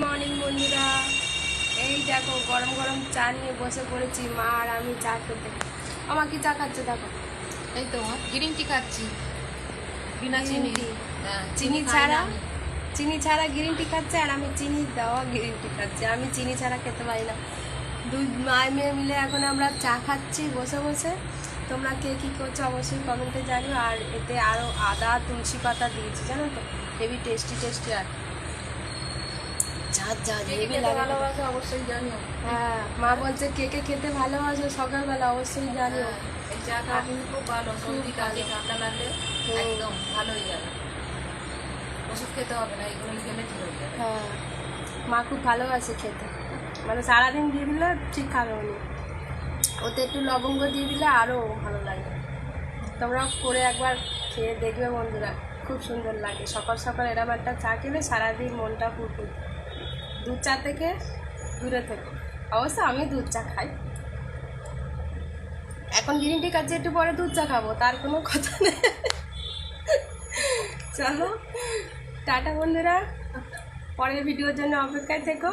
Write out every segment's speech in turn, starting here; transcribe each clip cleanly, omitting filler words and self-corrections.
Morning বন্ধুরা, এই দেখো গরম গরম চা নিয়ে বসে পড়েছি। মা আর আমি চা খেতে। আমার কি চা খাচ্ছে দেখো। এই তো গ্রিন টি খাচ্ছি বিনা চিনি। চিনি ছাড়া, চিনি ছাড়া গ্রিন টি খাচ্ছে, আর আমি চিনি দেওয়া গ্রিন টি খাচ্ছি। আমি চিনি ছাড়া খেতে পারি না। দুই মায় মেয়ে মিলে এখন আমরা চা খাচ্ছি বসে বসে। তোমরা কে কী করছো অবশ্যই কমেন্টে জানিও। আর এতে আরও আদা তুলসী পাতা দিয়েছি, জানো তো, হেভি টেস্টি টেস্টি। আর ভালোবাসো অবশ্যই জানিও। হ্যাঁ, মা বলছে কে কে খেতে ভালোবাসো সকালবেলা অবশ্যই জানিও। এই চা খাওয়া কিন্তু খুব ভালো, সর্দি কাশি ঠান্ডা লাগলে একদম ভালো হয়ে যাবে। ওষুধ খেতে হবে না, এগুলো খেলে ঠিক হয়ে যাবে। হ্যাঁ, মা খুব ভালোবাসে খেতে, মানে সারাদিন দিয়ে দিলে ঠিক খাবে উনি। ওতে একটু লবঙ্গ দিয়ে দিলে আরও ভালো লাগে। তোমরা করে একবার খেয়ে দেখবে বন্ধুরা, খুব সুন্দর লাগে। সকাল সকাল এরকম একটা চা খেলে সারাদিন মনটা ফুরফুর। দুধ চা থেকে দূরে থেকো। অবশ্য আমি দুধ চা খাই, এখন গ্রিন টি খাচ্ছি, একটু পরে দুধ চা খাবো, তার কোনো কথা নেই। চলো টাটা বন্ধুরা, পরের ভিডিওর জন্য অপেক্ষায় থেকো।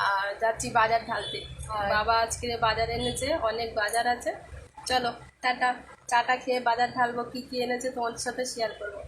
আর যাচ্ছি বাজার ঢালতে। বাবা আজকে বাজার এনেছে, অনেক বাজার আছে। চলো টাটা, চাটা খেয়ে বাজার ঢালবো। কি কি এনেছে তোমাদের সাথে শেয়ার করবো।